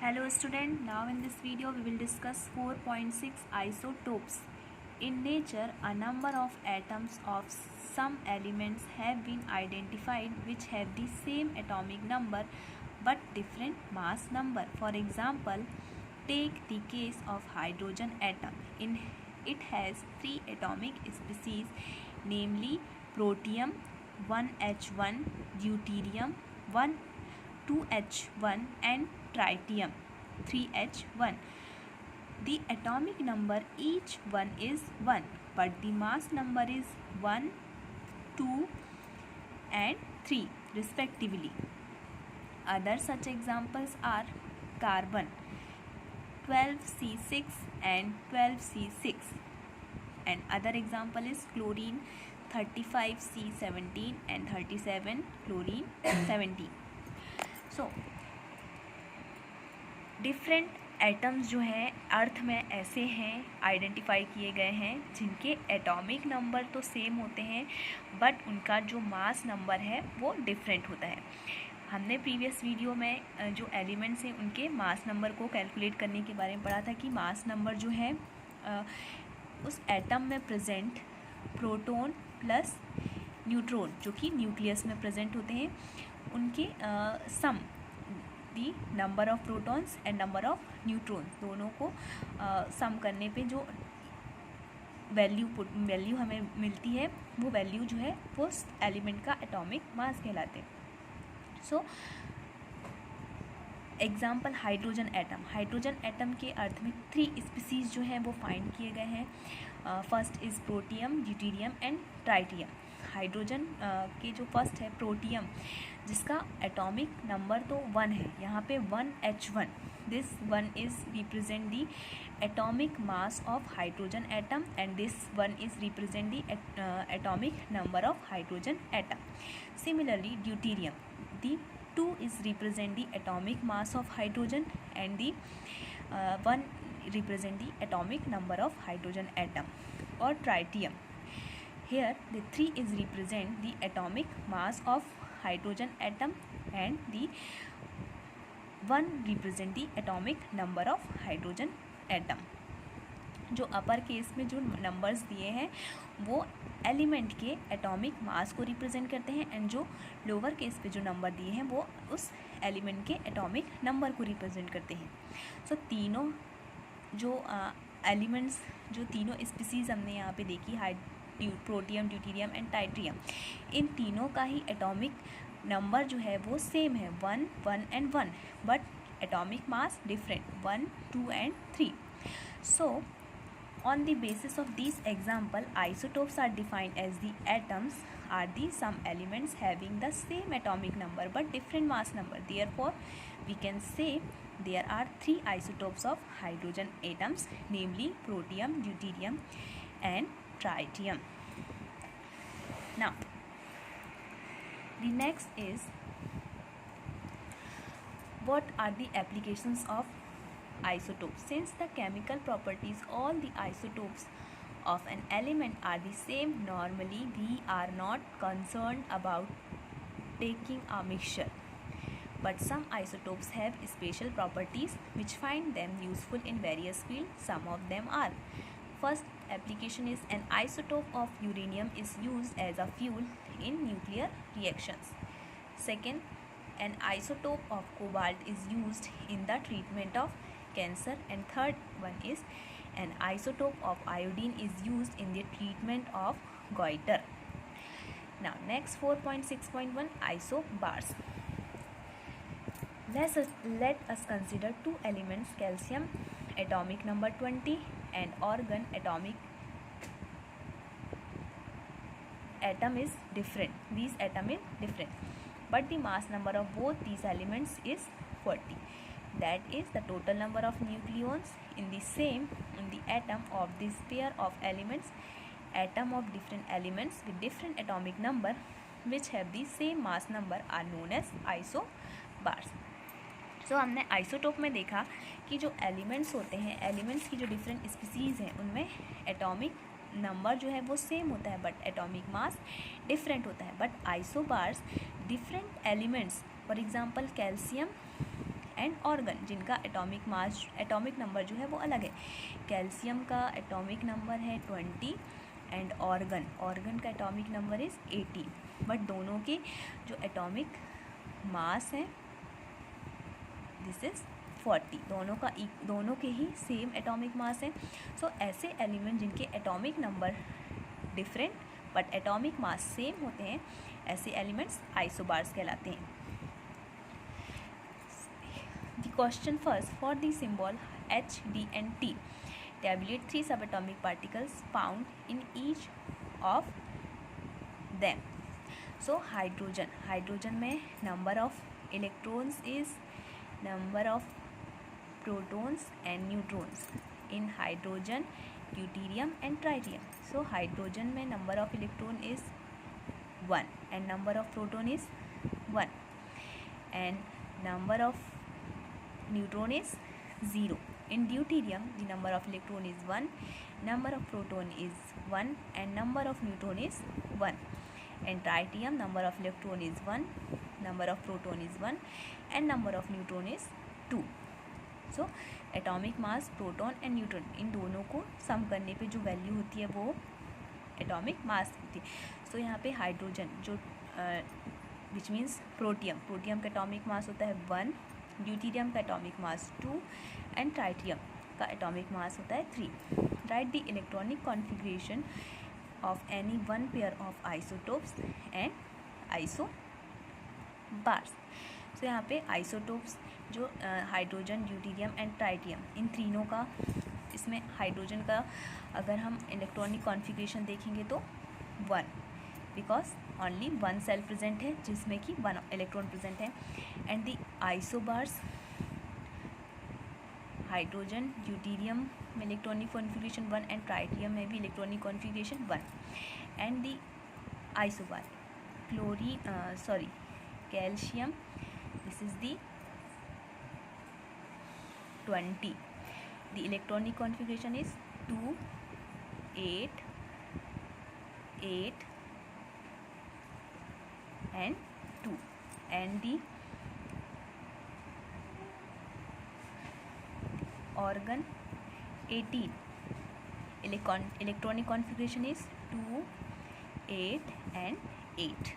Hello student, now in this video we will discuss 4.6 isotopes. In nature, a number of atoms of some elements have been identified which have the same atomic number but different mass number. For example, take the case of hydrogen atom. It has three atomic species, namely protium 1H1, deuterium 2H1 and tritium 3H1. The atomic number each one is 1, but the mass number is 1, 2 and 3 respectively. Other such examples are carbon 12C6 and 12C6, and other example is chlorine 35C17 and 37 chlorine 17. So different atoms जो हैं अर्थ में ऐसे हैं identify किए गए हैं जिनके atomic number तो सेम होते हैं बट उनका जो मास नंबर है वो डिफरेंट होता है. हमने प्रीवियस वीडियो में जो एलिमेंट्स हैं उनके मास नंबर को कैलकुलेट करने के बारे में पढ़ा था कि मास नंबर जो है उस एटम में प्रेजेंट प्रोटॉन प्लस न्यूट्रॉन जो कि न्यूक्लियस में प्रेजेंट होते हैं उनके sum the number of protons and number of neutrons दोनों को सम करने पे जो वैल्यू हमें मिलती है वो वैल्यू जो है वो एलिमेंट का एटॉमिक मास कहलाते हैं. सो एग्जाम्पल हाइड्रोजन एटम के अर्थ में 3 स्पीसीज जो हैं वो फाइंड किए गए हैं. First is protium, deuterium and tritium. Hydrogen के जो फर्स्ट है प्रोटियम जिसका एटॉमिक नंबर तो 1 है, यहाँ पे 1H1. This 1 is represent the atomic mass of hydrogen atom and this 1 is represent the atomic number of hydrogen atom. Similarly deuterium, the 2 is represent the atomic mass of hydrogen and the 1 represent the atomic number of hydrogen atom. Or tritium, here the 3 is represent the atomic mass of hydrogen atom and the 1 represent the atomic number of hydrogen atom. जो upper case में जो numbers दिए हैं वो element के atomic mass को represent करते हैं एंड जो लोअर केस पे जो नंबर दिए हैं वो उस एलिमेंट के एटॉमिक नंबर को रिप्रेजेंट करते हैं. सो तीनों जो एलिमेंट्स जो तीनों स्पीसीज हमने यहाँ पे देखी प्रोटियम, ड्यूटेरियम एंड ट्राइटियम, इन तीनों का ही एटॉमिक नंबर जो है वो सेम है 1, 1 and 1 but atomic mass different 1, 2 and 3. So on the basis of these example, isotopes are defined as the atoms are the some elements having the same atomic number but different mass number. Therefore, we can say there are 3 isotopes of hydrogen atoms, namely protium, deuterium and tritium. Now, the next is what are the applications of isotopes. Since the chemical properties all the isotopes of an element are the same, normally we are not concerned about taking a mixture, but some isotopes have special properties which find them useful in various fields. Some of them are: first application is an isotope of uranium is used as a fuel in nuclear reactions. Second, an isotope of cobalt is used in the treatment of cancer. And third one is an isotope of iodine is used in the treatment of goiter. Now next 4.6.1 isobars. Let us consider 2 elements, calcium atomic number 20 and argon atomic atom is different. These atom is different but the mass number of both these elements is 40. That is the total number of nucleons in the atom of this pair of elements. Atom of different elements with different atomic number which have the same mass number are known as isobars. So हमने isotope में देखा कि जो elements होते हैं, elements की जो different species हैं उनमें एटॉमिक नंबर जो है वो सेम होता है बट एटॉमिक मास डिफरेंट होता है. But isobars different elements, for example calcium and organ जिनका एटॉमिक नंबर जो है वो अलग है। कैल्शियम का एटॉमिक नंबर है 20 एंड ऑर्गन का एटॉमिक नंबर इज़ 18, बट दोनों के जो एटॉमिक मास है दिस इज़ 40, दोनों के ही सेम एटॉमिक मास है। सो ऐसे एलिमेंट जिनके atomic number different but atomic mass same होते हैं, ऐसे एलिमेंट्स आइसोबार्स कहलाते हैं। The question first, for the symbol H, D and T, tabulate 3 subatomic particles found in each of them. So hydrogen में number of electrons is number of protons and neutrons in hydrogen, deuterium and tritium. So hydrogen में number of electron is 1 and number of proton is 1 and number of neutron is 0. In deuterium the number of electron is 1, number of proton is 1 and number of neutron is 1. And tritium number of electron is 1, number of proton is 1 and number of neutron is 2. So atomic mass proton and neutron इन दोनों को सम करने पे जो value होती है वो atomic mass होती है. सो यहाँ पे हाइड्रोजन जो विच मीन्स प्रोटियम का एटॉमिक मास होता है 1, ड्यूटेरियम का एटॉमिक मास 2 एंड ट्राइटियम का एटॉमिक मास होता है 3. Write the electronic configuration of any one pair of isotopes and isobars. So यहाँ पे आइसोटोप्स जो हाइड्रोजन, ड्यूटेरियम एंड ट्राइटियम इन तीनों का, इसमें हाइड्रोजन का अगर हम इलेक्ट्रॉनिक कॉन्फ़िगरेशन देखेंगे तो 1, बिकॉज ओनली 1 सेल प्रेजेंट है जिसमें कि 1 इलेक्ट्रॉन प्रेजेंट है. And the isobars, hydrogen, deuterium में इलेक्ट्रॉनिक कॉन्फ़िगरेशन 1 एंड ट्राइटियम में भी electronic configuration 1. And the isobar calcium, this is the 20. The electronic configuration is 2, 8, 8 and 2. And the organ 18. Electronic configuration is 2, 8 and 8.